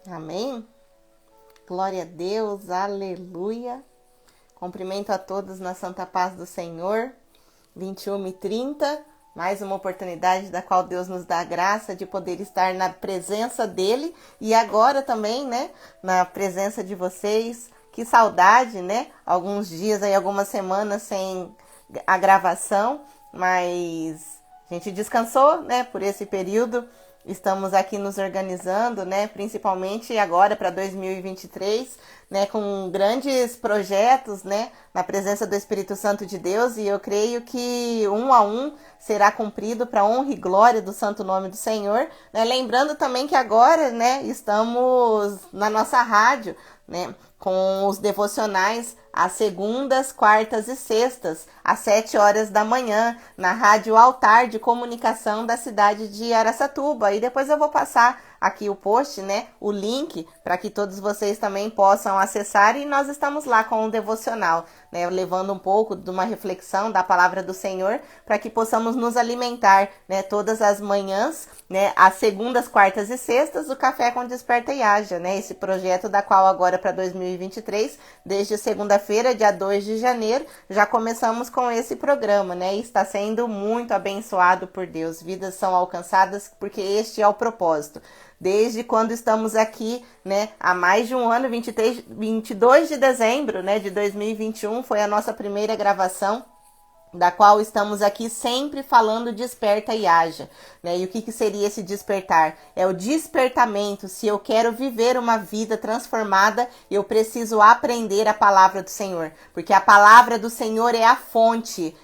Amém? Glória a Deus, aleluia. Cumprimento a todos na santa paz do Senhor. 21h30, mais uma oportunidade da qual Deus nos dá a graça de poder estar na presença dEle e agora também, né, na presença de vocês. Que saudade, né? Alguns dias aí, algumas semanas sem a gravação, mas a gente descansou, né, por esse período. Estamos aqui nos organizando, né, principalmente agora para 2023, né, com grandes projetos, né, na presença do Espírito Santo de Deus, e eu creio que um a um será cumprido para honra e glória do santo nome do Senhor, né, lembrando também que agora, né, estamos na nossa rádio, né, com os devocionais às segundas, quartas e sextas, às 7 horas da manhã, na Rádio Altar de Comunicação da cidade de Araçatuba. E depois eu vou passar aqui o post, né, o link, para que todos vocês também possam acessar. E nós estamos lá com um devocional, né, levando um pouco de uma reflexão da palavra do Senhor, para que possamos nos alimentar, né, todas as manhãs, né, às segundas, quartas e sextas, o Café com Desperta e Haja, né, esse projeto da qual agora para 2023, desde segunda-feira, dia 2 de janeiro, já começamos com esse programa, né, e está sendo muito abençoado por Deus. Vidas são alcançadas porque este é o propósito. Desde quando estamos aqui, né, há mais de um ano, 22 de dezembro, né, de 2021, foi a nossa primeira gravação, da qual estamos aqui sempre falando desperta e haja, né? E o que seria esse despertar? É o despertamento. Se eu quero viver uma vida transformada, eu preciso aprender a palavra do Senhor, porque a palavra do Senhor é a fonte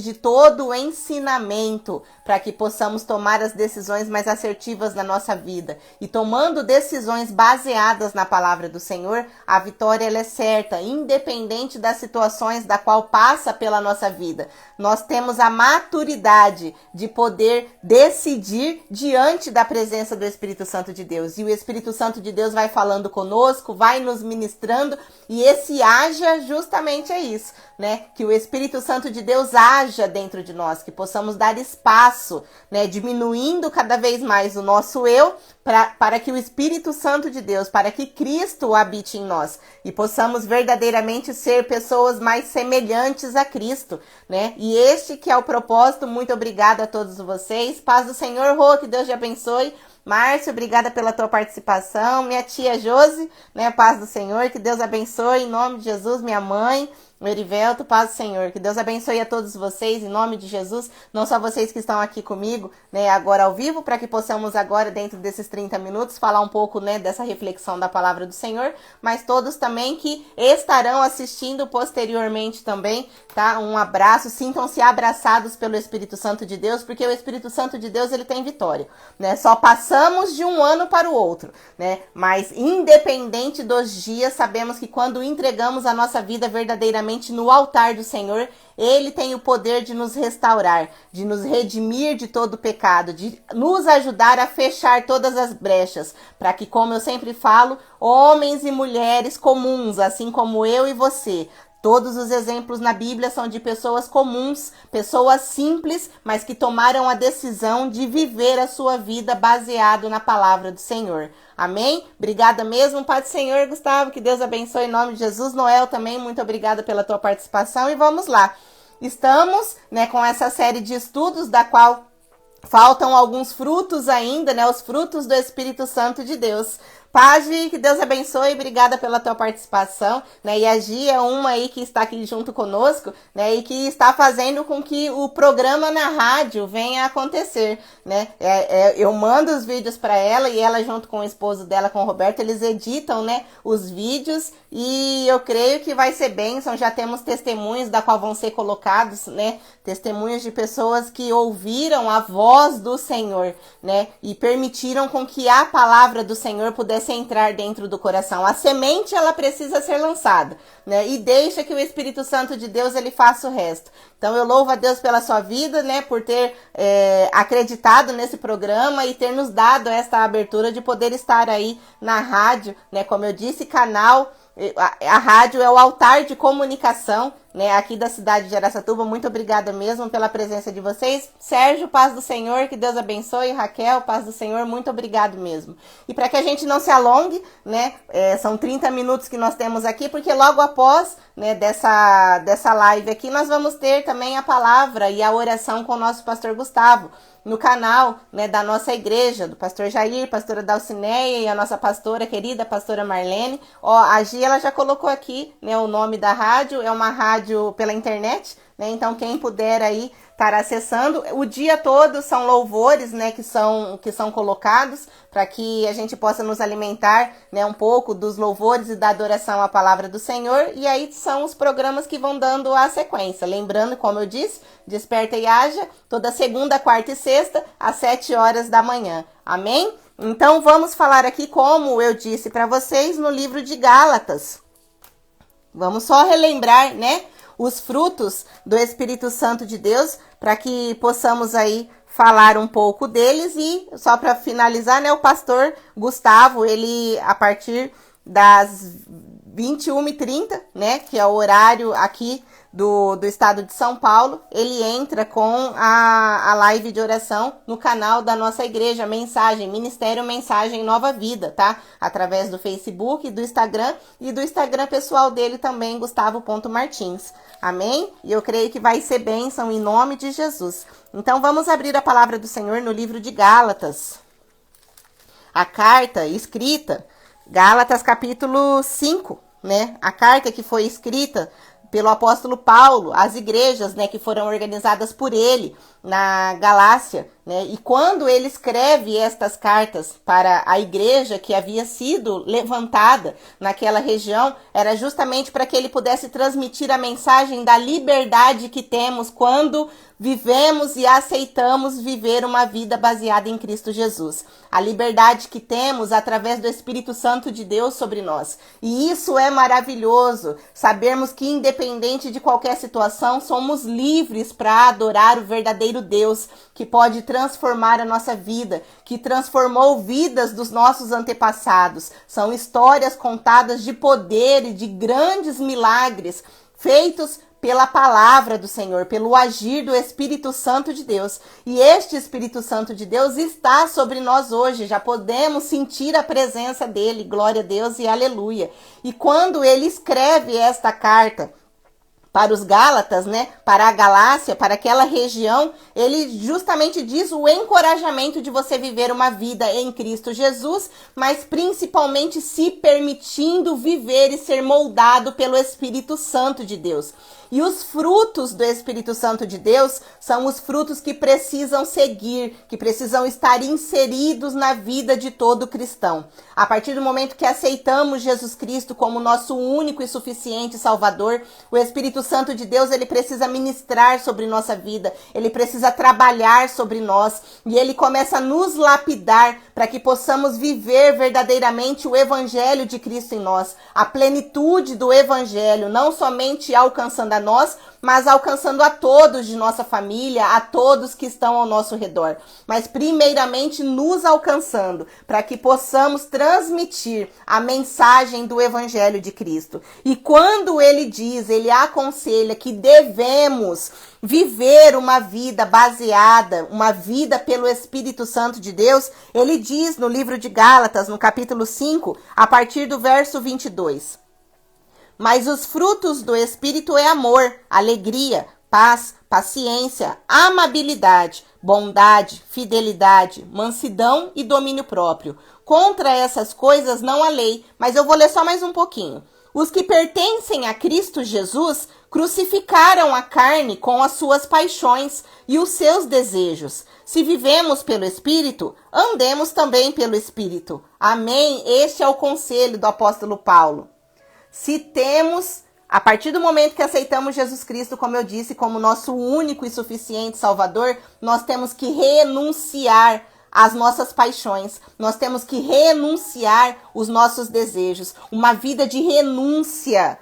de todo o ensinamento, para que possamos tomar as decisões mais assertivas na nossa vida. E tomando decisões baseadas na palavra do Senhor, a vitória ela é certa, independente das situações da qual passa pela nossa vida. Nós temos a maturidade de poder decidir diante da presença do Espírito Santo de Deus. E o Espírito Santo de Deus vai falando conosco, vai nos ministrando, e esse haja justamente é isso, né? Que o Espírito Santo de Deus haja dentro de nós, que possamos dar espaço, né? Diminuindo cada vez mais o nosso eu, para que o Espírito Santo de Deus, para que Cristo habite em nós e possamos verdadeiramente ser pessoas mais semelhantes a Cristo, né? E este que é o propósito. Muito obrigada a todos vocês. Paz do Senhor, Rô, que Deus te abençoe. Márcio, obrigada pela tua participação. Minha tia Josi, né? Paz do Senhor, que Deus abençoe em nome de Jesus. Minha mãe, o Erivelto, paz do Senhor. Que Deus abençoe a todos vocês em nome de Jesus. Não só vocês que estão aqui comigo, né, agora ao vivo, para que possamos agora, dentro desses 30 minutos, falar um pouco, né, dessa reflexão da palavra do Senhor, mas todos também que estarão assistindo posteriormente também, tá? Um abraço, sintam-se abraçados pelo Espírito Santo de Deus, porque o Espírito Santo de Deus, ele tem vitória, né? Só passamos de um ano para o outro, né? Mas independente dos dias, sabemos que quando entregamos a nossa vida verdadeiramente no altar do Senhor, Ele tem o poder de nos restaurar, de nos redimir de todo o pecado, de nos ajudar a fechar todas as brechas, para que, como eu sempre falo, homens e mulheres comuns, assim como eu e você, todos os exemplos na Bíblia são de pessoas comuns, pessoas simples, mas que tomaram a decisão de viver a sua vida baseado na palavra do Senhor. Amém? Obrigada mesmo, Pai do Senhor, Gustavo, que Deus abençoe em nome de Jesus. Noel também, muito obrigada pela tua participação e vamos lá. Estamos, né, com essa série de estudos da qual faltam alguns frutos ainda, né, os frutos do Espírito Santo de Deus. Page, que Deus abençoe, obrigada pela tua participação, né, e a Gi é uma aí que está aqui junto conosco, né, e que está fazendo com que o programa na rádio venha a acontecer, né, eu mando os vídeos para ela e ela junto com o esposo dela, com o Roberto, eles editam, né, os vídeos e eu creio que vai ser bênção. Já temos testemunhos da qual vão ser colocados, né, testemunhos de pessoas que ouviram a voz do Senhor, né, e permitiram com que a palavra do Senhor pudesse entrar dentro do coração. A semente, ela precisa ser lançada, né, e deixa que o Espírito Santo de Deus, ele faça o resto. Então eu louvo a Deus pela sua vida, né, por ter acreditado nesse programa e ter nos dado esta abertura de poder estar aí na rádio, né, como eu disse, canal A rádio é o altar de comunicação, né, aqui da cidade de Araçatuba. Muito obrigada mesmo pela presença de vocês. Sérgio, paz do Senhor, que Deus abençoe. Raquel, paz do Senhor, muito obrigado mesmo. E para que a gente não se alongue, né, são 30 minutos que nós temos aqui, porque logo após, né, dessa live aqui, nós vamos ter também a palavra e a oração com o nosso pastor Gustavo, no canal, né, da nossa igreja, do pastor Jair, pastora Dalcineia e a nossa pastora querida, pastora Marlene. Ó, a Gia, ela já colocou aqui, né, o nome da rádio, é uma rádio pela internet, né, então quem puder aí estar acessando, o dia todo são louvores, né, que são colocados para que a gente possa nos alimentar, né, um pouco dos louvores e da adoração à palavra do Senhor, e aí são os programas que vão dando a sequência. Lembrando, como eu disse, Desperta e Haja, toda segunda, quarta e sexta, às 7 horas da manhã. Amém? Então vamos falar aqui, como eu disse para vocês, no livro de Gálatas. Vamos só relembrar, né, os frutos do Espírito Santo de Deus, para que possamos aí falar um pouco deles. E só para finalizar, né, o pastor Gustavo, ele, a partir das 21h30, né, que é o horário aqui do estado de São Paulo, ele entra com a live de oração no canal da nossa igreja, Ministério Mensagem Nova Vida, tá? Através do Facebook, do Instagram e do Instagram pessoal dele também, Gustavo.Martins. Amém? E eu creio que vai ser bênção em nome de Jesus. Então vamos abrir a palavra do Senhor no livro de Gálatas. A carta escrita, Gálatas capítulo 5, né? A carta que foi escrita pelo apóstolo Paulo, às igrejas, né, que foram organizadas por ele na Galácia, né, e quando ele escreve estas cartas para a igreja que havia sido levantada naquela região, era justamente para que ele pudesse transmitir a mensagem da liberdade que temos quando vivemos e aceitamos viver uma vida baseada em Cristo Jesus. A liberdade que temos através do Espírito Santo de Deus sobre nós. E isso é maravilhoso, sabermos que independente de qualquer situação, somos livres para adorar o verdadeiro Deus, que pode transformar a nossa vida, que transformou vidas dos nossos antepassados. São histórias contadas de poder e de grandes milagres feitos pela palavra do Senhor, pelo agir do Espírito Santo de Deus. E este Espírito Santo de Deus está sobre nós hoje, já podemos sentir a presença dele, glória a Deus e aleluia. E quando ele escreve esta carta para os Gálatas, né, para a Galácia, para aquela região, ele justamente diz o encorajamento de você viver uma vida em Cristo Jesus, mas principalmente se permitindo viver e ser moldado pelo Espírito Santo de Deus. E os frutos do Espírito Santo de Deus são os frutos que precisam seguir, que precisam estar inseridos na vida de todo cristão. A partir do momento que aceitamos Jesus Cristo como nosso único e suficiente Salvador, o Espírito Santo de Deus, ele precisa ministrar sobre nossa vida, ele precisa trabalhar sobre nós, e ele começa a nos lapidar para que possamos viver verdadeiramente o Evangelho de Cristo em nós, a plenitude do Evangelho, não somente alcançando a nós, mas alcançando a todos de nossa família, a todos que estão ao nosso redor. Mas primeiramente nos alcançando, para que possamos transmitir a mensagem do Evangelho de Cristo. E quando ele diz, ele aconselha que devemos viver uma vida baseada, uma vida pelo Espírito Santo de Deus, ele diz no livro de Gálatas, no capítulo 5, a partir do verso 22. Mas os frutos do Espírito é amor, alegria, paz, paciência, amabilidade, bondade, fidelidade, mansidão e domínio próprio. Contra essas coisas não há lei, mas eu vou ler só mais um pouquinho. Os que pertencem a Cristo Jesus crucificaram a carne com as suas paixões e os seus desejos. Se vivemos pelo Espírito, andemos também pelo Espírito. Amém? Este é o conselho do apóstolo Paulo. Se temos, a partir do momento que aceitamos Jesus Cristo, como eu disse, como nosso único e suficiente Salvador, nós temos que renunciar às nossas paixões, nós temos que renunciar os nossos desejos, uma vida de renúncia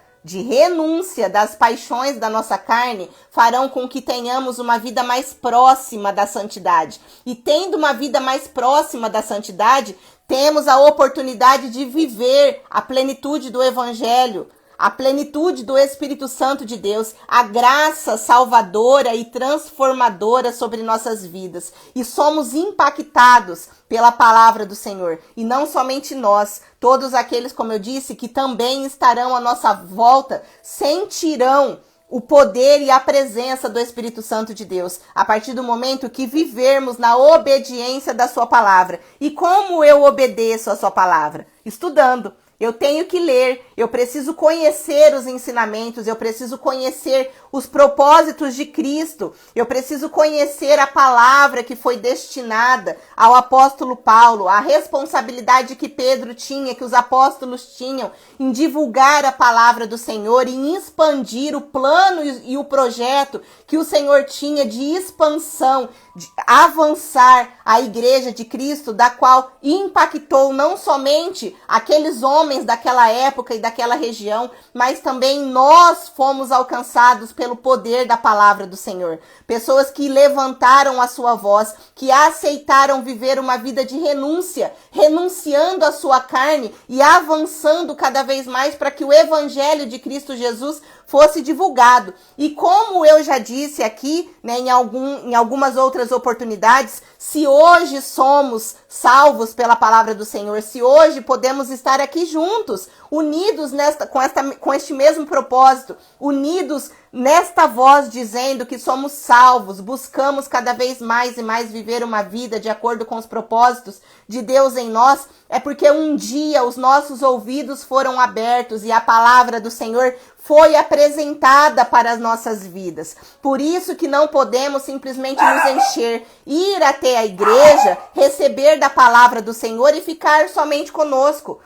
das paixões da nossa carne, farão com que tenhamos uma vida mais próxima da santidade. E tendo uma vida mais próxima da santidade, temos a oportunidade de viver a plenitude do Evangelho, a plenitude do Espírito Santo de Deus, a graça salvadora e transformadora sobre nossas vidas. E somos impactados pela palavra do Senhor. E não somente nós, todos aqueles, como eu disse, que também estarão à nossa volta, sentirão o poder e a presença do Espírito Santo de Deus, a partir do momento que vivermos na obediência da sua palavra. E como eu obedeço a sua palavra? Estudando. Eu tenho que ler, eu preciso conhecer os ensinamentos, eu preciso conhecer os propósitos de Cristo, eu preciso conhecer a palavra que foi destinada ao apóstolo Paulo, a responsabilidade que Pedro tinha, que os apóstolos tinham em divulgar a palavra do Senhor, em expandir o plano e o projeto que o Senhor tinha de expansão, de avançar a igreja de Cristo, da qual impactou não somente aqueles homens daquela época e daquela região, mas também nós fomos alcançados pelo poder da palavra do Senhor. Pessoas que levantaram a sua voz, que aceitaram viver uma vida de renúncia, renunciando à sua carne e avançando cada vez mais para que o evangelho de Cristo Jesus fosse divulgado. E como eu já disse aqui, né, em algumas outras oportunidades, se hoje somos salvos pela palavra do Senhor, se hoje podemos estar aqui juntos, unidos com este mesmo propósito, unidos nesta voz dizendo que somos salvos, buscamos cada vez mais e mais viver uma vida de acordo com os propósitos de Deus em nós, é porque um dia os nossos ouvidos foram abertos e a palavra do Senhor foi apresentada para as nossas vidas. Por isso que não podemos simplesmente nos encher, ir até a igreja, receber da palavra do Senhor e ficar somente conosco.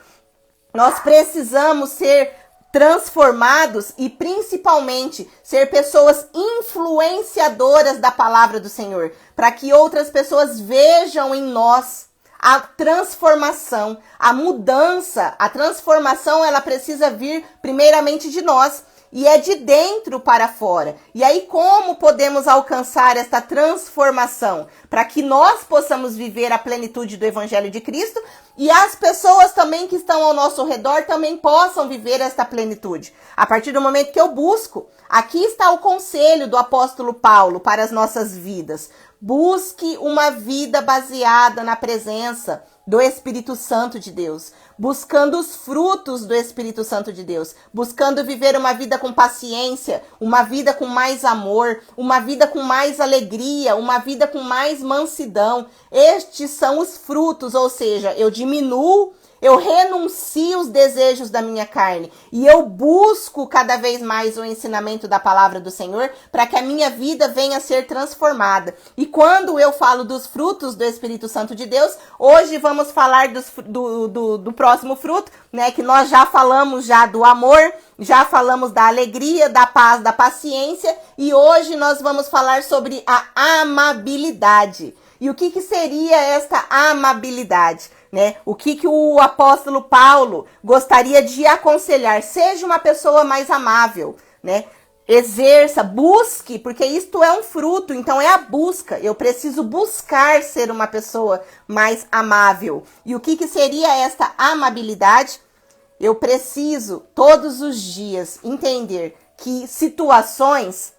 Nós precisamos ser transformados e principalmente ser pessoas influenciadoras da palavra do Senhor, para que outras pessoas vejam em nós a transformação, a mudança. A transformação, ela precisa vir primeiramente de nós. E é de dentro para fora. E aí como podemos alcançar esta transformação? Para que nós possamos viver a plenitude do Evangelho de Cristo e as pessoas também que estão ao nosso redor também possam viver esta plenitude. A partir do momento que eu busco, aqui está o conselho do apóstolo Paulo para as nossas vidas. Busque uma vida baseada na presença do Espírito Santo de Deus, buscando os frutos do Espírito Santo de Deus, buscando viver uma vida com paciência, uma vida com mais amor, uma vida com mais alegria, uma vida com mais mansidão. Estes são os frutos, ou seja, eu diminuo, eu renuncio os desejos da minha carne e eu busco cada vez mais o ensinamento da palavra do Senhor para que a minha vida venha a ser transformada. E quando eu falo dos frutos do Espírito Santo de Deus, hoje vamos falar do próximo fruto, né? Que nós já falamos já do amor, já falamos da alegria, da paz, da paciência e hoje nós vamos falar sobre a amabilidade. E o que seria esta amabilidade? Né? O que o apóstolo Paulo gostaria de aconselhar? Seja uma pessoa mais amável, né? Exerça, busque, porque isto é um fruto, então é a busca. Eu preciso buscar ser uma pessoa mais amável. E o que seria esta amabilidade? Eu preciso, todos os dias, entender que situações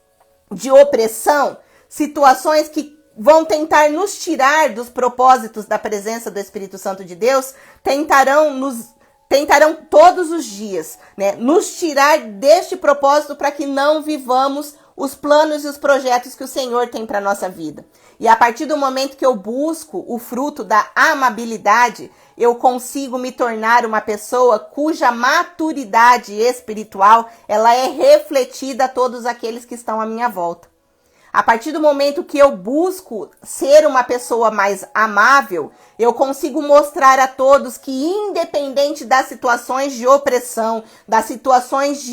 de opressão, situações que vão tentar nos tirar dos propósitos da presença do Espírito Santo de Deus, tentarão todos os dias, né, nos tirar deste propósito para que não vivamos os planos e os projetos que o Senhor tem para a nossa vida. E a partir do momento que eu busco o fruto da amabilidade, eu consigo me tornar uma pessoa cuja maturidade espiritual ela é refletida a todos aqueles que estão à minha volta. A partir do momento que eu busco ser uma pessoa mais amável, eu consigo mostrar a todos que, independente das situações de opressão, das situações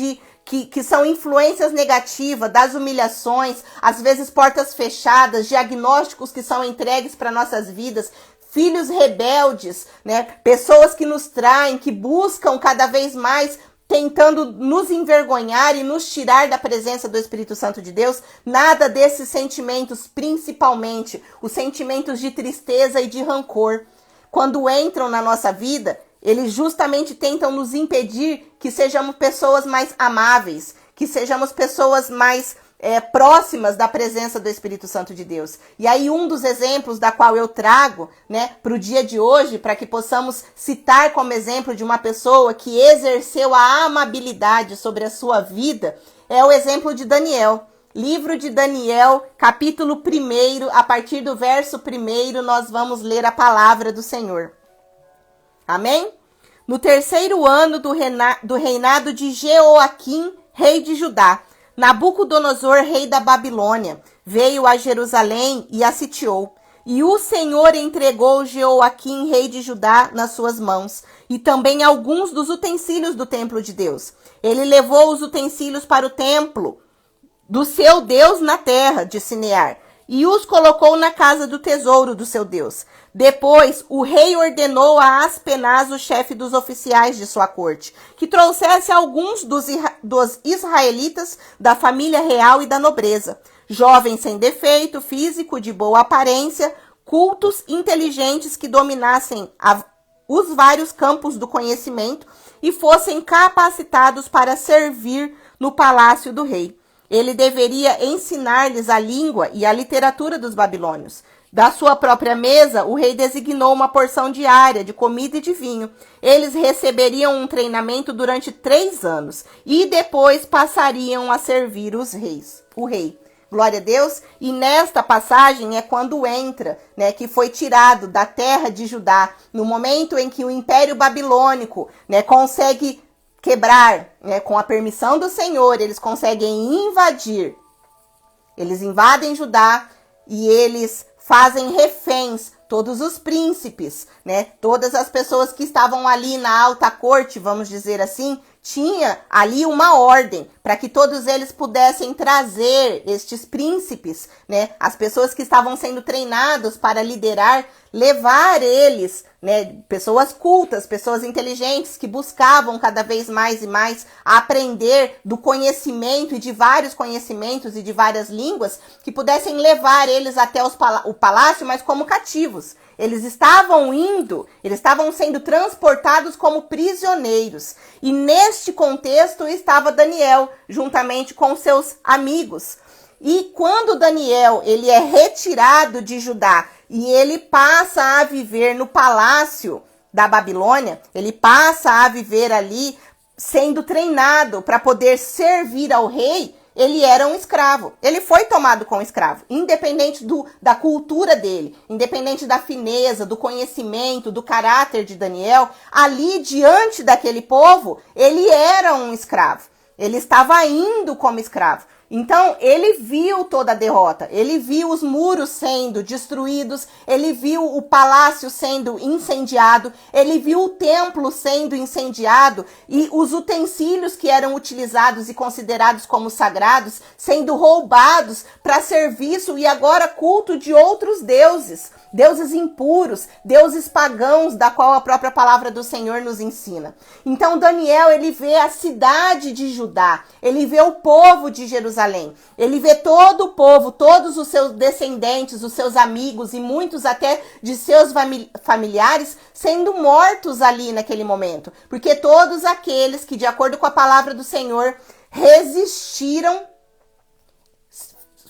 que são influências negativas, das humilhações, às vezes portas fechadas, diagnósticos que são entregues para nossas vidas, filhos rebeldes, né? Pessoas que nos traem, que buscam cada vez mais tentando nos envergonhar e nos tirar da presença do Espírito Santo de Deus, nada desses sentimentos, principalmente os sentimentos de tristeza e de rancor. quando entram na nossa vida, eles justamente tentam nos impedir que sejamos pessoas mais amáveis, que sejamos pessoas mais próximas da presença do Espírito Santo de Deus. E aí um dos exemplos da qual eu trago, para o dia de hoje, para que possamos citar como exemplo de uma pessoa que exerceu a amabilidade sobre a sua vida, é o exemplo de Daniel. Livro de Daniel, capítulo 1, a partir do verso 1, nós vamos ler a palavra do Senhor. Amém? No 3º ano do reinado de Jeoaquim, rei de Judá, Nabucodonosor, rei da Babilônia, veio a Jerusalém e a sitiou. E o Senhor entregou Jeoaquim, rei de Judá, nas suas mãos, e também alguns dos utensílios do templo de Deus. Ele levou os utensílios para o templo do seu Deus na terra de Sinear, e os colocou na casa do tesouro do seu Deus. Depois, o rei ordenou a Aspenaz, o chefe dos oficiais de sua corte, que trouxesse alguns dos israelitas da família real e da nobreza, jovens sem defeito físico, de boa aparência, cultos, inteligentes, que dominassem os vários campos do conhecimento e fossem capacitados para servir no palácio do rei. Ele deveria ensinar-lhes a língua e a literatura dos babilônios. Da sua própria mesa, o rei designou uma porção diária de comida e de vinho. Eles receberiam um treinamento durante 3 anos e depois passariam a servir o rei. Glória a Deus. E nesta passagem é quando entra, que foi tirado da terra de Judá, no momento em que o Império Babilônico, consegue quebrar, com a permissão do Senhor, eles conseguem invadir. Eles invadem Judá e eles fazem reféns todos os príncipes, todas as pessoas que estavam ali na alta corte, vamos dizer assim, tinha ali uma ordem para que todos eles pudessem trazer estes príncipes, as pessoas que estavam sendo treinados para liderar, levar eles, pessoas cultas, pessoas inteligentes que buscavam cada vez mais e mais aprender do conhecimento e de vários conhecimentos e de várias línguas, que pudessem levar eles até o palácio, mas como cativos. Eles estavam sendo transportados como prisioneiros. E neste contexto estava Daniel, juntamente com seus amigos. E quando Daniel ele é retirado de Judá e ele passa a viver no palácio da Babilônia, ele passa a viver ali sendo treinado para poder servir ao rei, ele era um escravo. Ele foi tomado como escravo, independente da cultura dele, independente da fineza, do conhecimento, do caráter de Daniel. Ali, diante daquele povo, ele era um escravo. Ele estava indo como escravo. Então, ele viu toda a derrota, ele viu os muros sendo destruídos, ele viu o palácio sendo incendiado, ele viu o templo sendo incendiado e os utensílios que eram utilizados e considerados como sagrados sendo roubados para serviço e agora culto de outros deuses, deuses impuros, deuses pagãos, da qual a própria palavra do Senhor nos ensina. Então, Daniel, ele vê a cidade de Judá, ele vê o povo de Jerusalém, ele vê todo o povo, todos os seus descendentes, os seus amigos e muitos até de seus familiares sendo mortos ali naquele momento. Porque todos aqueles que, de acordo com a palavra do Senhor, resistiram,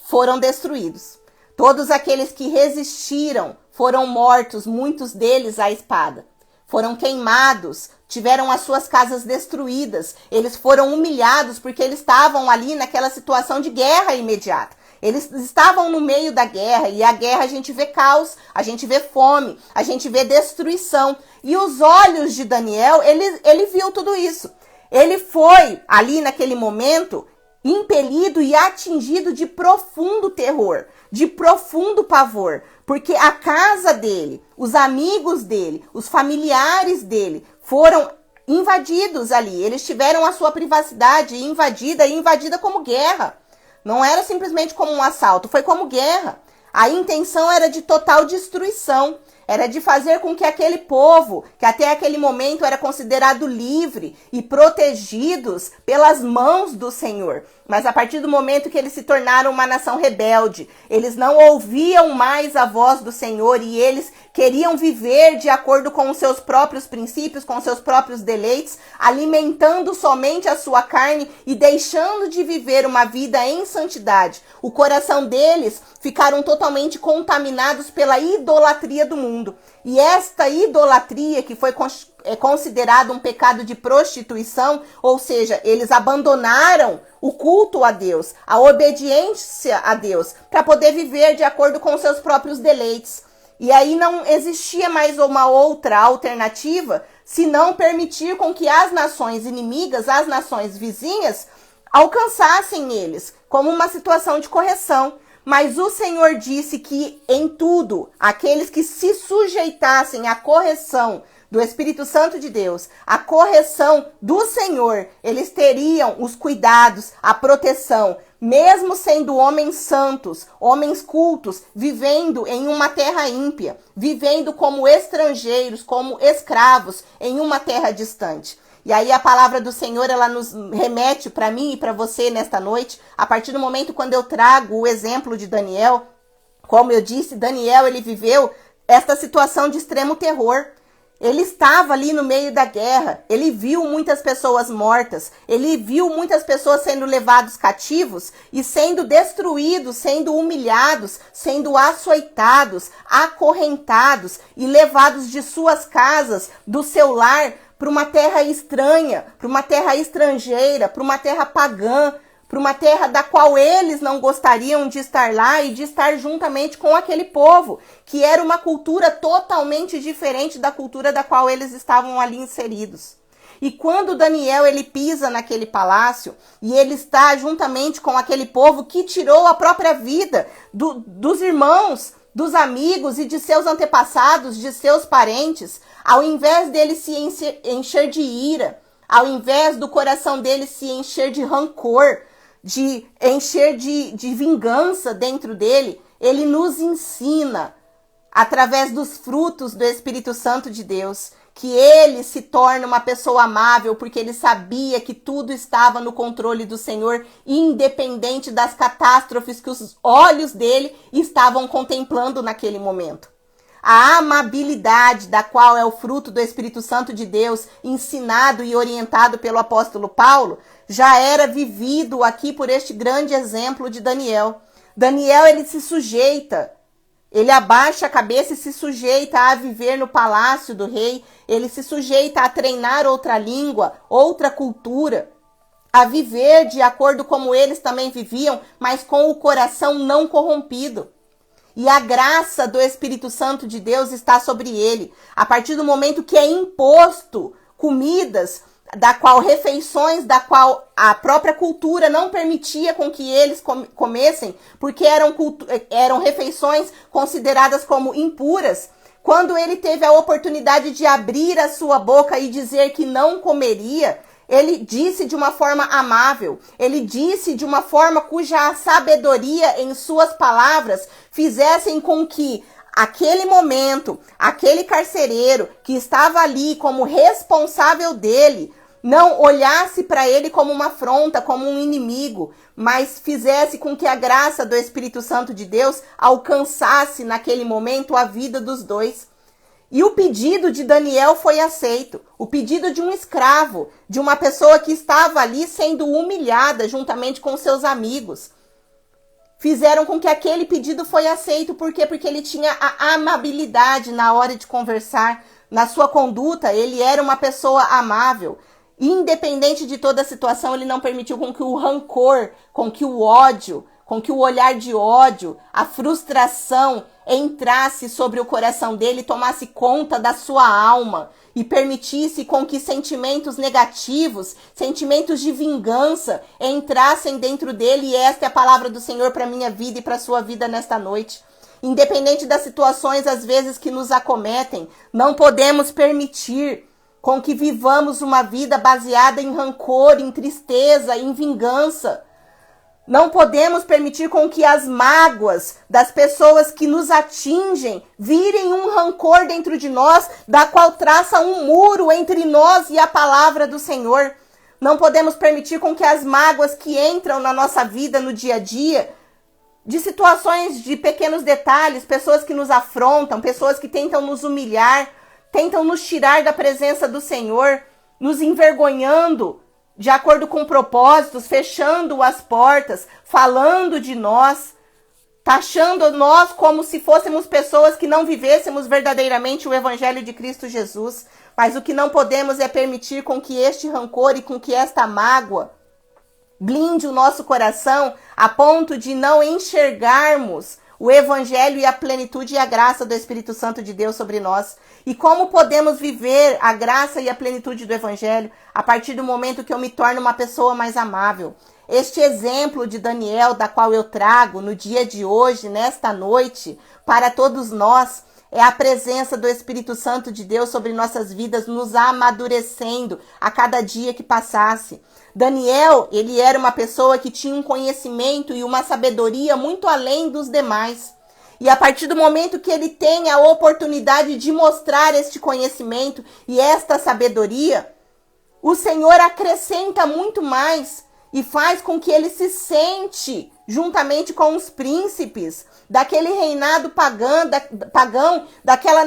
foram destruídos. Todos aqueles que resistiram foram mortos, muitos deles à espada. Foram queimados, tiveram as suas casas destruídas. Eles foram humilhados porque eles estavam ali naquela situação de guerra imediata. Eles estavam no meio da guerra e a guerra a gente vê caos, a gente vê fome, a gente vê destruição. E os olhos de Daniel, ele viu tudo isso. Ele foi ali naquele momento impelido e atingido de profundo terror, de profundo pavor, porque a casa dele, os amigos dele, os familiares dele foram invadidos ali. Eles tiveram a sua privacidade invadida como guerra. Não era simplesmente como um assalto, foi como guerra. A intenção era de total destruição. era de fazer com que aquele povo, que até aquele momento era considerado livre e protegidos pelas mãos do Senhor. Mas a partir do momento que eles se tornaram uma nação rebelde, eles não ouviam mais a voz do Senhor e eles queriam viver de acordo com os seus próprios princípios, com os seus próprios deleites, alimentando somente a sua carne e deixando de viver uma vida em santidade. O coração deles ficaram totalmente contaminados pela idolatria do mundo. E esta idolatria, que foi considerada um pecado de prostituição, ou seja, eles abandonaram o culto a Deus, a obediência a Deus, para poder viver de acordo com seus próprios deleites. E aí não existia mais uma outra alternativa, senão permitir com que as nações inimigas, as nações vizinhas, alcançassem eles, como uma situação de correção. Mas o Senhor disse que em tudo, aqueles que se sujeitassem à correção do Espírito Santo de Deus, à correção do Senhor, eles teriam os cuidados, a proteção, mesmo sendo homens santos, homens cultos, vivendo em uma terra ímpia, vivendo como estrangeiros, como escravos, em uma terra distante. E aí a palavra do Senhor, ela nos remete para mim e para você nesta noite, a partir do momento quando eu trago o exemplo de Daniel. Como eu disse, Daniel, ele viveu esta situação de extremo terror. Ele estava ali no meio da guerra, ele viu muitas pessoas mortas, ele viu muitas pessoas sendo levados cativos e sendo destruídos, sendo humilhados, sendo açoitados, acorrentados e levados de suas casas, do seu lar, para uma terra estranha, para uma terra estrangeira, para uma terra pagã, para uma terra da qual eles não gostariam de estar lá e de estar juntamente com aquele povo, que era uma cultura totalmente diferente da cultura da qual eles estavam ali inseridos. E quando Daniel ele pisa naquele palácio e ele está juntamente com aquele povo que tirou a própria vida dos irmãos, dos amigos e de seus antepassados, de seus parentes, ao invés dele se encher de ira, ao invés do coração dele se encher de rancor, de encher de vingança dentro dele, ele nos ensina, através dos frutos do Espírito Santo de Deus, que ele se torna uma pessoa amável, porque ele sabia que tudo estava no controle do Senhor, independente das catástrofes que os olhos dele estavam contemplando naquele momento. A amabilidade, da qual é o fruto do Espírito Santo de Deus, ensinado e orientado pelo apóstolo Paulo, já era vivido aqui por este grande exemplo de Daniel. Daniel, ele se sujeita, ele abaixa a cabeça e se sujeita a viver no palácio do rei, ele se sujeita a treinar outra língua, outra cultura, a viver de acordo como eles também viviam, mas com o coração não corrompido. E a graça do Espírito Santo de Deus está sobre ele. A partir do momento que é imposto comidas, refeições da qual a própria cultura não permitia com que eles comessem, porque eram refeições consideradas como impuras. Quando ele teve a oportunidade de abrir a sua boca e dizer que não comeria, ele disse de uma forma amável, ele disse de uma forma cuja sabedoria em suas palavras fizessem com que aquele momento, aquele carcereiro que estava ali como responsável dele, não olhasse para ele como uma afronta, como um inimigo, mas fizesse com que a graça do Espírito Santo de Deus alcançasse naquele momento a vida dos dois. E o pedido de Daniel foi aceito. O pedido de um escravo, de uma pessoa que estava ali sendo humilhada juntamente com seus amigos, fizeram com que aquele pedido foi aceito. Por quê? Porque ele tinha a amabilidade na hora de conversar. Na sua conduta, ele era uma pessoa amável. Independente de toda a situação, ele não permitiu com que o rancor, com que o ódio, com que o olhar de ódio, a frustração entrasse sobre o coração dele, tomasse conta da sua alma e permitisse com que sentimentos negativos, sentimentos de vingança entrassem dentro dele. E esta é a palavra do Senhor para a minha vida e para a sua vida nesta noite. Independente das situações, às vezes, que nos acometem, não podemos permitir com que vivamos uma vida baseada em rancor, em tristeza, em vingança. Não podemos permitir com que as mágoas das pessoas que nos atingem virem um rancor dentro de nós, da qual traça um muro entre nós e a palavra do Senhor. Não podemos permitir com que as mágoas que entram na nossa vida no dia a dia, de situações de pequenos detalhes, pessoas que nos afrontam, pessoas que tentam nos humilhar, tentam nos tirar da presença do Senhor, nos envergonhando, de acordo com propósitos, fechando as portas, falando de nós, taxando nós como se fôssemos pessoas que não vivêssemos verdadeiramente o Evangelho de Cristo Jesus. Mas o que não podemos é permitir com que este rancor e com que esta mágoa blinde o nosso coração a ponto de não enxergarmos o Evangelho e a plenitude e a graça do Espírito Santo de Deus sobre nós. E como podemos viver a graça e a plenitude do Evangelho a partir do momento que eu me torno uma pessoa mais amável? Este exemplo de Daniel, da qual eu trago no dia de hoje, nesta noite, para todos nós, é a presença do Espírito Santo de Deus sobre nossas vidas, nos amadurecendo a cada dia que passasse. Daniel, ele era uma pessoa que tinha um conhecimento e uma sabedoria muito além dos demais. E a partir do momento que ele tem a oportunidade de mostrar este conhecimento e esta sabedoria, o Senhor acrescenta muito mais e faz com que ele se sente juntamente com os príncipes daquele reinado pagão, daquela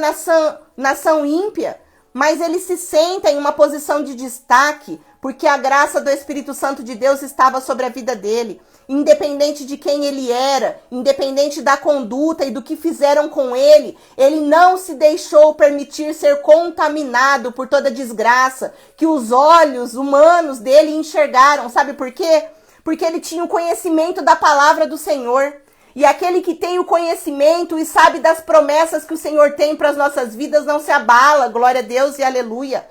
nação ímpia, mas ele se senta em uma posição de destaque, porque a graça do Espírito Santo de Deus estava sobre a vida dele. Independente de quem ele era, independente da conduta e do que fizeram com ele, ele não se deixou permitir ser contaminado por toda a desgraça que os olhos humanos dele enxergaram. Sabe por quê? Porque ele tinha o conhecimento da palavra do Senhor. E aquele que tem o conhecimento e sabe das promessas que o Senhor tem para as nossas vidas não se abala, glória a Deus e aleluia.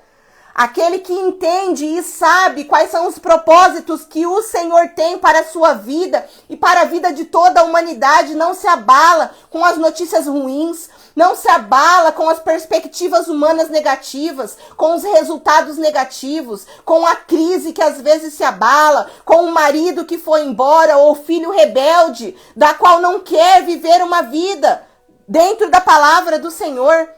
Aquele que entende e sabe quais são os propósitos que o Senhor tem para a sua vida e para a vida de toda a humanidade não se abala com as notícias ruins, não se abala com as perspectivas humanas negativas, com os resultados negativos, com a crise que às vezes se abala, com o marido que foi embora ou o filho rebelde, da qual não quer viver uma vida dentro da palavra do Senhor.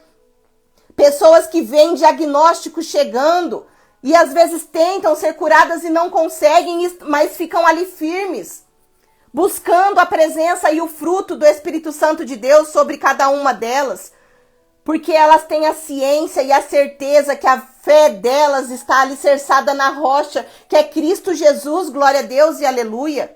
Pessoas que veem diagnósticos chegando e às vezes tentam ser curadas e não conseguem, mas ficam ali firmes, buscando a presença e o fruto do Espírito Santo de Deus sobre cada uma delas, porque elas têm a ciência e a certeza que a fé delas está alicerçada na rocha, que é Cristo Jesus, glória a Deus e aleluia.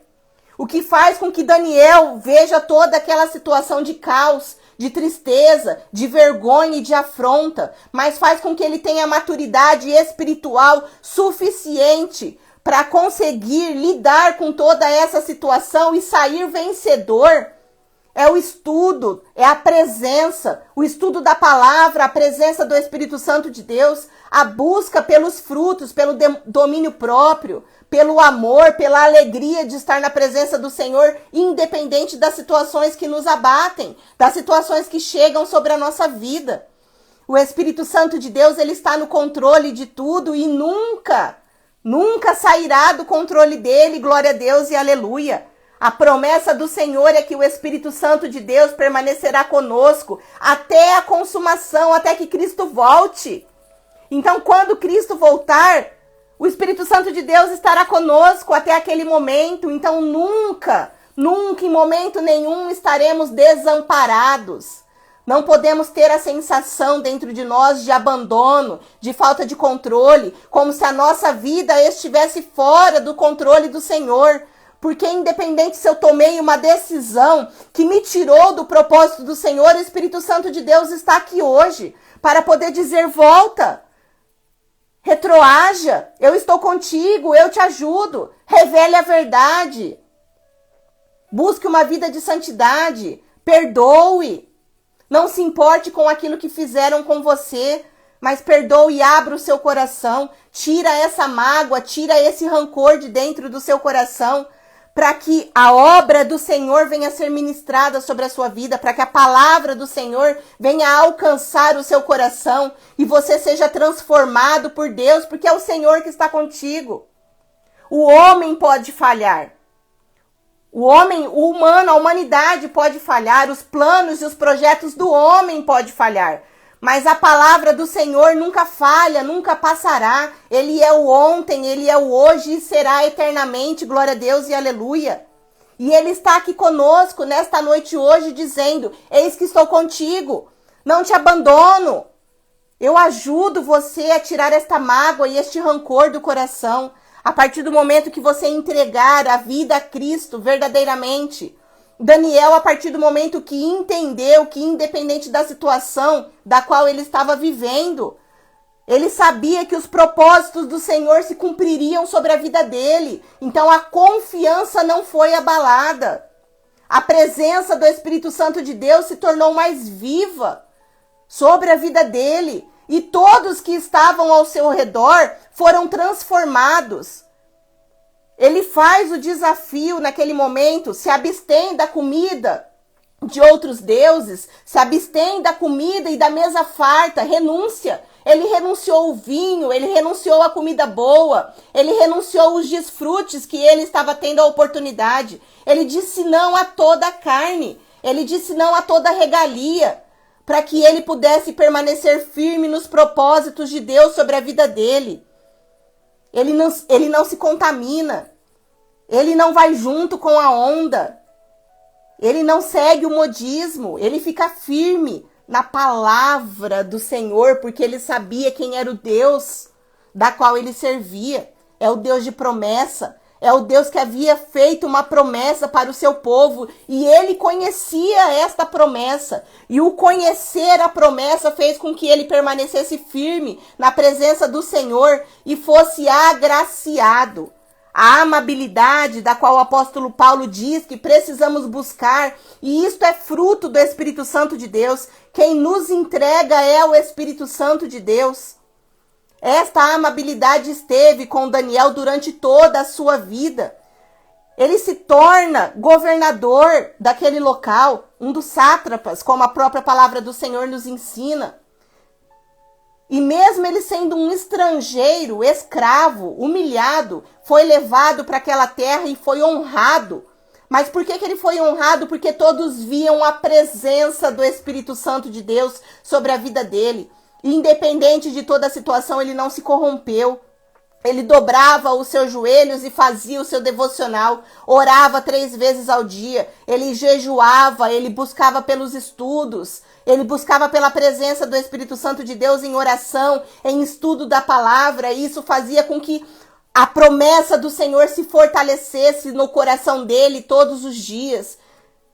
O que faz com que Daniel veja toda aquela situação de caos, de tristeza, de vergonha e de afronta, mas faz com que ele tenha maturidade espiritual suficiente para conseguir lidar com toda essa situação e sair vencedor. É o estudo, é a presença, o estudo da palavra, a presença do Espírito Santo de Deus, a busca pelos frutos, pelo domínio próprio, pelo amor, pela alegria de estar na presença do Senhor, independente das situações que nos abatem, das situações que chegam sobre a nossa vida. O Espírito Santo de Deus, ele está no controle de tudo e nunca sairá do controle dele, glória a Deus e aleluia. A promessa do Senhor é que o Espírito Santo de Deus permanecerá conosco até a consumação, até que Cristo volte. Então, quando Cristo voltar, o Espírito Santo de Deus estará conosco até aquele momento. Então, nunca, em momento nenhum, estaremos desamparados. Não podemos ter a sensação dentro de nós de abandono, de falta de controle, como se a nossa vida estivesse fora do controle do Senhor. Porque independente se eu tomei uma decisão que me tirou do propósito do Senhor, o Espírito Santo de Deus está aqui hoje para poder dizer: volta, retroaja, eu estou contigo, eu te ajudo, revele a verdade, busque uma vida de santidade, perdoe, não se importe com aquilo que fizeram com você, mas perdoe e abra o seu coração, tira essa mágoa, tira esse rancor de dentro do seu coração, para que a obra do Senhor venha a ser ministrada sobre a sua vida, para que a palavra do Senhor venha a alcançar o seu coração e você seja transformado por Deus, porque é o Senhor que está contigo. O homem pode falhar, O homem, o humano, a humanidade pode falhar, os planos e os projetos do homem podem falhar. Mas a palavra do Senhor nunca falha, nunca passará. Ele é o ontem, Ele é o hoje e será eternamente. Glória a Deus e aleluia. E Ele está aqui conosco nesta noite hoje dizendo, eis que estou contigo, não te abandono. Eu ajudo você a tirar esta mágoa e este rancor do coração. A partir do momento que você entregar a vida a Cristo verdadeiramente. Daniel, a partir do momento que entendeu que independente da situação da qual ele estava vivendo, ele sabia que os propósitos do Senhor se cumpririam sobre a vida dele. Então a confiança não foi abalada. A presença do Espírito Santo de Deus se tornou mais viva sobre a vida dele. E todos que estavam ao seu redor foram transformados. Ele faz o desafio naquele momento, se abstém da comida de outros deuses, se abstém da comida e da mesa farta, renúncia. Ele renunciou ao vinho, ele renunciou à comida boa, ele renunciou aos desfrutes que ele estava tendo a oportunidade. Ele disse não a toda a carne, ele disse não a toda a regalia, para que ele pudesse permanecer firme nos propósitos de Deus sobre a vida dele. Ele não se contamina. Ele não vai junto com a onda. Ele não segue o modismo. Ele fica firme na palavra do Senhor, porque ele sabia quem era o Deus da qual ele servia. É o Deus de promessa. É o Deus que havia feito uma promessa para o seu povo. E ele conhecia esta promessa. E o conhecer a promessa fez com que ele permanecesse firme na presença do Senhor e fosse agraciado. A amabilidade da qual o apóstolo Paulo diz que precisamos buscar. E isto é fruto do Espírito Santo de Deus. Quem nos entrega é o Espírito Santo de Deus. Esta amabilidade esteve com Daniel durante toda a sua vida. Ele se torna governador daquele local, um dos sátrapas, como a própria palavra do Senhor nos ensina. E mesmo ele sendo um estrangeiro, escravo, humilhado, foi levado para aquela terra e foi honrado. Mas por que ele foi honrado? Porque todos viam a presença do Espírito Santo de Deus sobre a vida dele. Independente de toda a situação, ele não se corrompeu. Ele dobrava os seus joelhos e fazia o seu devocional. Orava 3 vezes ao dia. Ele jejuava, ele buscava pelos estudos. Ele buscava pela presença do Espírito Santo de Deus em oração, em estudo da palavra. E isso fazia com que a promessa do Senhor se fortalecesse no coração dele todos os dias.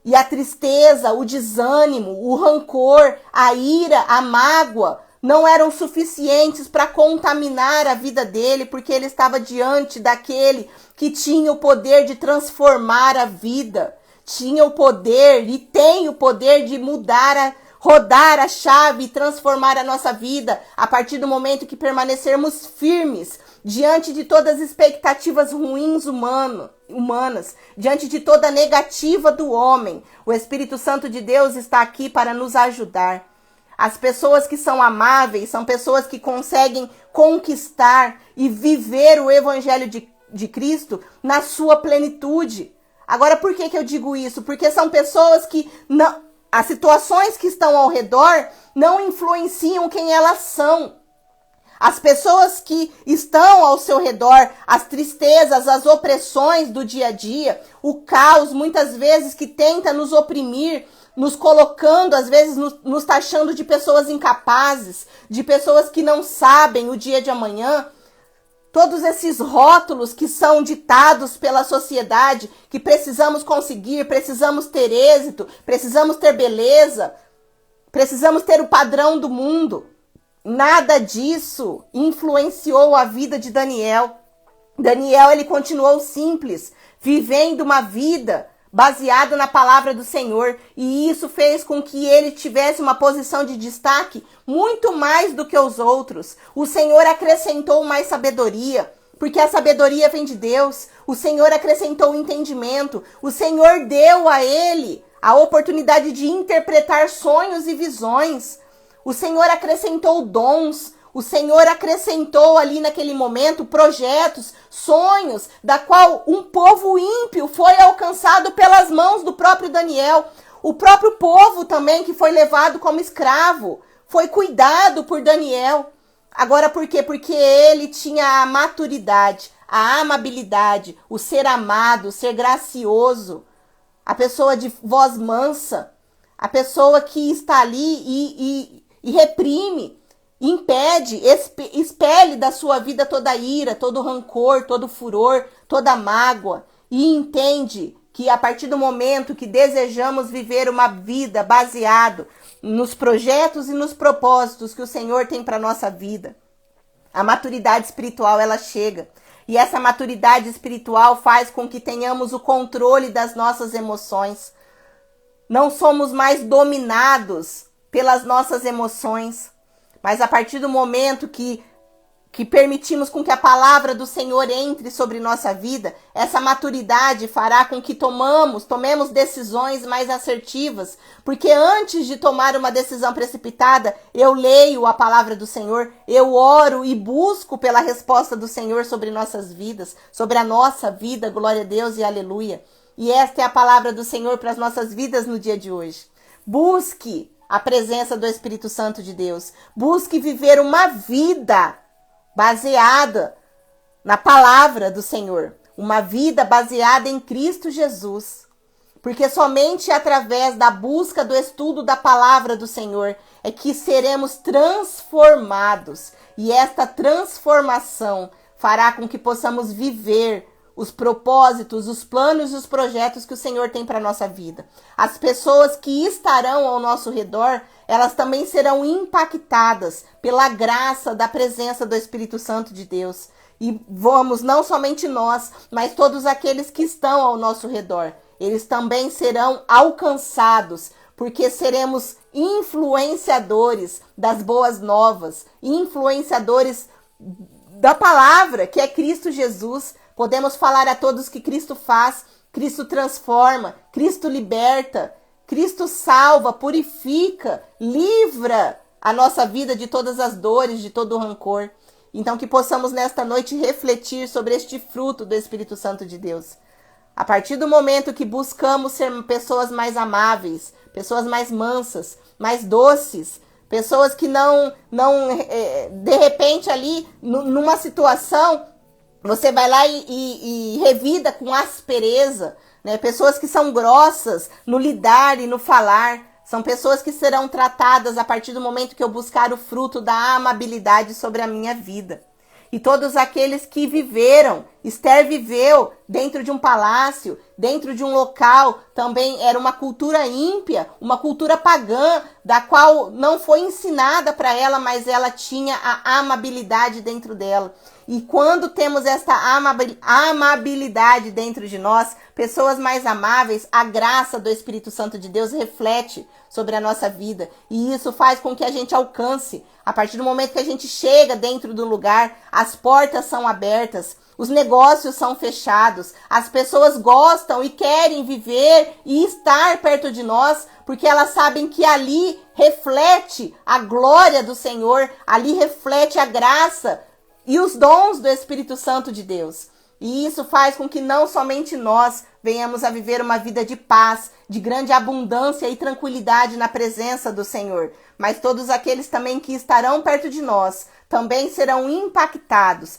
E a tristeza, o desânimo, o rancor, a ira, a mágoa não eram suficientes para contaminar a vida dele, porque ele estava diante daquele que tinha o poder de transformar a vida. Tinha o poder e tem o poder de rodar a chave e transformar a nossa vida a partir do momento que permanecermos firmes diante de todas as expectativas ruins humanas, diante de toda a negativa do homem. O Espírito Santo de Deus está aqui para nos ajudar. As pessoas que são amáveis são pessoas que conseguem conquistar e viver o Evangelho de Cristo na sua plenitude. Agora, por que eu digo isso? Porque são pessoas que as situações que estão ao redor não influenciam quem elas são. As pessoas que estão ao seu redor, as tristezas, as opressões do dia a dia, o caos, muitas vezes, que tenta nos oprimir, nos colocando, às vezes, nos taxando de pessoas incapazes, de pessoas que não sabem o dia de amanhã. Todos esses rótulos que são ditados pela sociedade, que precisamos conseguir, precisamos ter êxito, precisamos ter beleza, precisamos ter o padrão do mundo. Nada disso influenciou a vida de Daniel. Daniel, ele continuou simples, vivendo uma vida baseado na palavra do Senhor, e isso fez com que ele tivesse uma posição de destaque muito mais do que os outros. O Senhor acrescentou mais sabedoria, porque a sabedoria vem de Deus. O Senhor acrescentou entendimento. O Senhor deu a ele a oportunidade de interpretar sonhos e visões. O Senhor acrescentou dons. O Senhor acrescentou ali naquele momento projetos, sonhos, da qual um povo ímpio foi alcançado pelas mãos do próprio Daniel. O próprio povo também que foi levado como escravo, foi cuidado por Daniel. Agora por quê? Porque ele tinha a maturidade, a amabilidade, o ser amado, o ser gracioso, a pessoa de voz mansa, a pessoa que está ali e reprime, impede, expele da sua vida toda a ira, todo o rancor, todo o furor, toda a mágoa, e entende que a partir do momento que desejamos viver uma vida baseado nos projetos e nos propósitos que o Senhor tem para a nossa vida, a maturidade espiritual ela chega. E essa maturidade espiritual faz com que tenhamos o controle das nossas emoções. Não somos mais dominados pelas nossas emoções, mas a partir do momento que permitimos com que a palavra do Senhor entre sobre nossa vida, essa maturidade fará com que tomemos decisões mais assertivas, porque antes de tomar uma decisão precipitada, eu leio a palavra do Senhor, eu oro e busco pela resposta do Senhor sobre nossas vidas, sobre a nossa vida, glória a Deus e aleluia. E esta é a palavra do Senhor para as nossas vidas no dia de hoje. Busque a presença do Espírito Santo de Deus, busque viver uma vida baseada na palavra do Senhor, uma vida baseada em Cristo Jesus, porque somente através da busca do estudo da palavra do Senhor é que seremos transformados, e esta transformação fará com que possamos viver os propósitos, os planos e os projetos que o Senhor tem para a nossa vida. As pessoas que estarão ao nosso redor, elas também serão impactadas pela graça da presença do Espírito Santo de Deus. E vamos, não somente nós, mas todos aqueles que estão ao nosso redor, eles também serão alcançados, porque seremos influenciadores das boas novas, influenciadores da palavra, que é Cristo Jesus. Podemos falar a todos que Cristo faz, Cristo transforma, Cristo liberta, Cristo salva, purifica, livra a nossa vida de todas as dores, de todo o rancor. Então que possamos nesta noite refletir sobre este fruto do Espírito Santo de Deus. A partir do momento que buscamos ser pessoas mais amáveis, pessoas mais mansas, mais doces, pessoas que não de repente ali, numa situação, você vai lá e revida com aspereza, né? Pessoas que são grossas no lidar e no falar. São pessoas que serão tratadas a partir do momento que eu buscar o fruto da amabilidade sobre a minha vida. E todos aqueles que viveram, Esther viveu dentro de um palácio, dentro de um local, também era uma cultura ímpia, uma cultura pagã, da qual não foi ensinada para ela, mas ela tinha a amabilidade dentro dela. E quando temos esta amabilidade dentro de nós, pessoas mais amáveis, a graça do Espírito Santo de Deus reflete sobre a nossa vida. E isso faz com que a gente alcance. A partir do momento que a gente chega dentro do lugar, as portas são abertas, os negócios são fechados, as pessoas gostam e querem viver e estar perto de nós, porque elas sabem que ali reflete a glória do Senhor, ali reflete a graça e os dons do Espírito Santo de Deus. E isso faz com que não somente nós venhamos a viver uma vida de paz, de grande abundância e tranquilidade na presença do Senhor, mas todos aqueles também que estarão perto de nós também serão impactados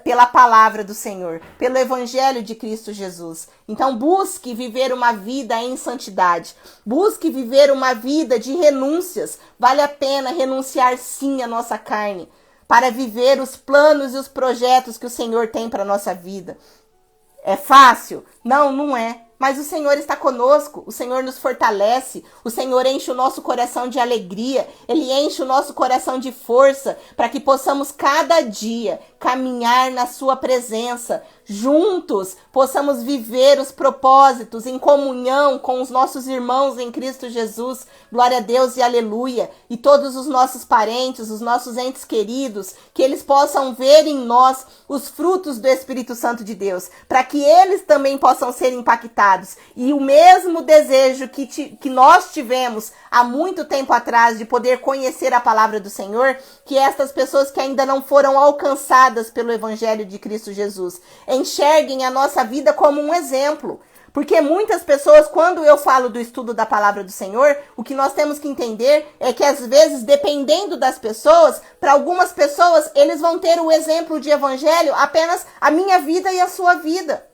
pela palavra do Senhor, pelo Evangelho de Cristo Jesus. Então busque viver uma vida em santidade, busque viver uma vida de renúncias. Vale a pena renunciar sim à nossa carne, para viver os planos e os projetos que o Senhor tem para a nossa vida. É fácil? Não, não é. Mas o Senhor está conosco, o Senhor nos fortalece, o Senhor enche o nosso coração de alegria, Ele enche o nosso coração de força para que possamos cada dia caminhar na sua presença, juntos possamos viver os propósitos em comunhão com os nossos irmãos em Cristo Jesus, glória a Deus e aleluia, e todos os nossos parentes, os nossos entes queridos, que eles possam ver em nós os frutos do Espírito Santo de Deus, para que eles também possam ser impactados alcançados. E o mesmo desejo que nós tivemos há muito tempo atrás de poder conhecer a palavra do Senhor, que estas pessoas que ainda não foram alcançadas pelo Evangelho de Cristo Jesus enxerguem a nossa vida como um exemplo. Porque muitas pessoas, quando eu falo do estudo da palavra do Senhor, o que nós temos que entender é que às vezes, dependendo das pessoas, para algumas pessoas, eles vão ter o exemplo de evangelho apenas a minha vida e a sua vida.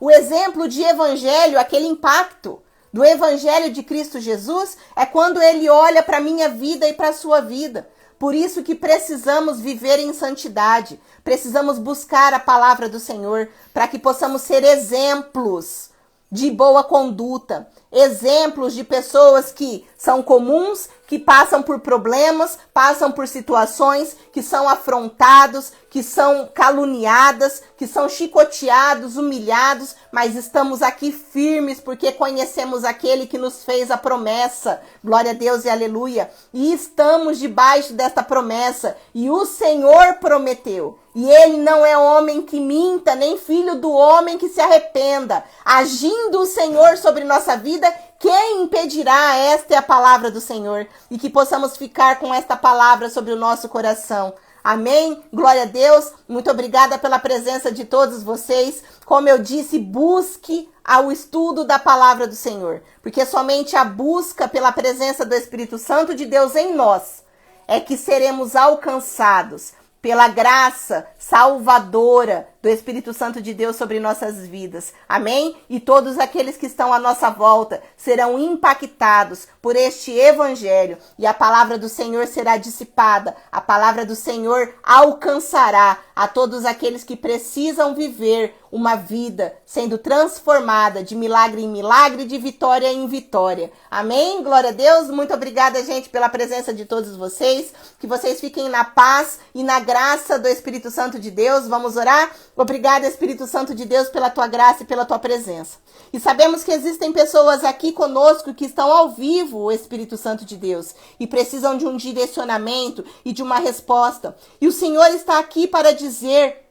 O exemplo de evangelho, aquele impacto do evangelho de Cristo Jesus, é quando ele olha para a minha vida e para a sua vida. Por isso que precisamos viver em santidade, precisamos buscar a palavra do Senhor, para que possamos ser exemplos de boa conduta, exemplos de pessoas que são comuns, que passam por problemas, passam por situações, que são afrontados, que são caluniadas, que são chicoteados, humilhados, mas estamos aqui firmes porque conhecemos aquele que nos fez a promessa. Glória a Deus e aleluia. E estamos debaixo desta promessa. E o Senhor prometeu. E ele não é homem que minta, nem filho do homem que se arrependa. Agindo o Senhor sobre nossa vida, quem impedirá? Esta é a palavra do Senhor. E que possamos ficar com esta palavra sobre o nosso coração. Amém? Glória a Deus. Muito obrigada pela presença de todos vocês. Como eu disse, busque ao estudo da palavra do Senhor. Porque somente a busca pela presença do Espírito Santo de Deus em nós é que seremos alcançados pela graça salvadora do Espírito Santo de Deus sobre nossas vidas. Amém? E todos aqueles que estão à nossa volta serão impactados por este evangelho e a palavra do Senhor será dissipada. A palavra do Senhor alcançará a todos aqueles que precisam viver uma vida sendo transformada de milagre em milagre, de vitória em vitória. Amém? Glória a Deus. Muito obrigada, gente, pela presença de todos vocês. Que vocês fiquem na paz e na graça do Espírito Santo de Deus. Vamos orar? Obrigada, Espírito Santo de Deus, pela tua graça e pela tua presença. E sabemos que existem pessoas aqui conosco que estão ao vivo, o Espírito Santo de Deus, e precisam de um direcionamento e de uma resposta. E o Senhor está aqui para dizer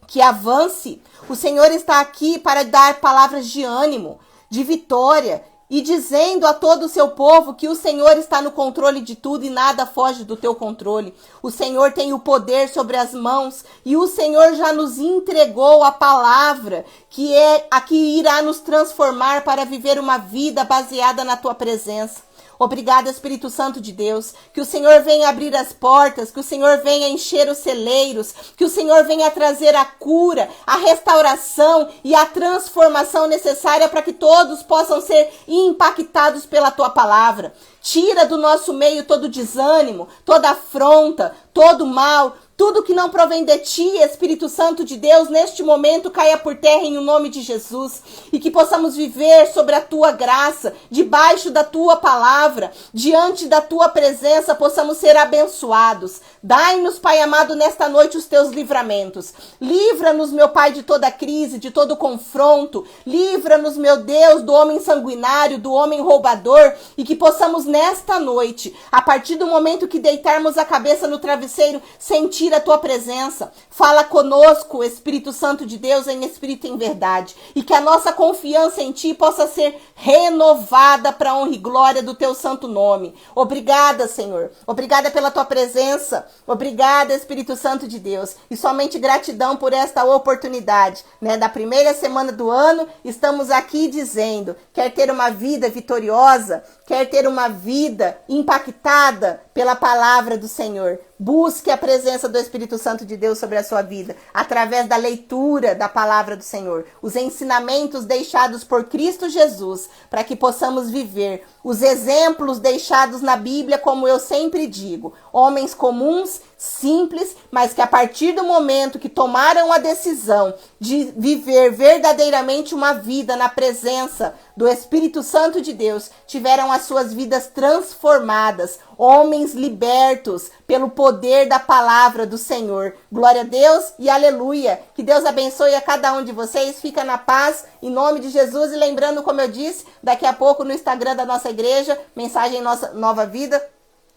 que avance. O Senhor está aqui para dar palavras de ânimo, de vitória, e dizendo a todo o seu povo que o Senhor está no controle de tudo e nada foge do teu controle. O Senhor tem o poder sobre as mãos e o Senhor já nos entregou a palavra que é a que irá nos transformar para viver uma vida baseada na tua presença. Obrigada, Espírito Santo de Deus, que o Senhor venha abrir as portas, que o Senhor venha encher os celeiros, que o Senhor venha trazer a cura, a restauração e a transformação necessária para que todos possam ser impactados pela tua palavra. Tira do nosso meio todo desânimo, toda afronta, todo mal, tudo que não provém de ti, Espírito Santo de Deus, neste momento caia por terra em nome de Jesus. E que possamos viver sobre a tua graça, debaixo da tua palavra, diante da tua presença, possamos ser abençoados. Dai-nos, Pai amado, nesta noite os teus livramentos. Livra-nos, meu Pai, de toda crise, de todo confronto. Livra-nos, meu Deus, do homem sanguinário, do homem roubador. E que possamos nesta noite, a partir do momento que deitarmos a cabeça no travesseiro, sentir a tua presença. Fala conosco, Espírito Santo de Deus, em espírito e em verdade. E que a nossa confiança em ti possa ser renovada para a honra e glória do teu santo nome. Obrigada, Senhor. Obrigada pela tua presença. Obrigada, Espírito Santo de Deus. E somente gratidão por esta oportunidade, da primeira semana do ano, estamos aqui dizendo, quer ter uma vida vitoriosa, quer ter uma vida impactada pela palavra do Senhor. Busque a presença do Espírito Santo de Deus sobre a sua vida, através da leitura da palavra do Senhor, os ensinamentos deixados por Cristo Jesus, para que possamos viver os exemplos deixados na Bíblia, como eu sempre digo, homens comuns, simples, mas que a partir do momento que tomaram a decisão de viver verdadeiramente uma vida na presença do Espírito Santo de Deus, tiveram as suas vidas transformadas, homens libertos pelo poder da palavra do Senhor. Glória a Deus e aleluia. Que Deus abençoe a cada um de vocês. Fica na paz, em nome de Jesus. E lembrando, como eu disse, daqui a pouco no Instagram da nossa igreja, Mensagem Nossa Nova Vida,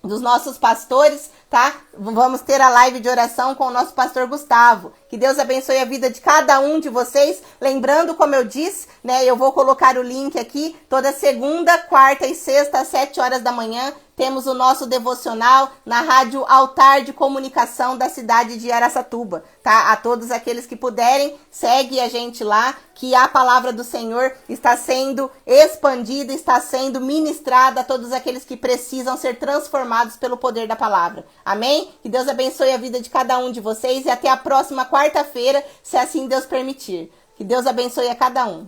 dos nossos pastores, tá? Vamos ter a live de oração com o nosso pastor Gustavo. Que Deus abençoe a vida de cada um de vocês. Lembrando, como eu disse, né? Eu vou colocar o link aqui. Toda segunda, quarta e sexta, às 7 horas da manhã, temos o nosso devocional na Rádio Altar de Comunicação da cidade de Araçatuba, tá? A todos aqueles que puderem, segue a gente lá, que a palavra do Senhor está sendo expandida, está sendo ministrada a todos aqueles que precisam ser transformados pelo poder da palavra. Amém? Que Deus abençoe a vida de cada um de vocês e até a próxima quarta-feira, se assim Deus permitir. Que Deus abençoe a cada um.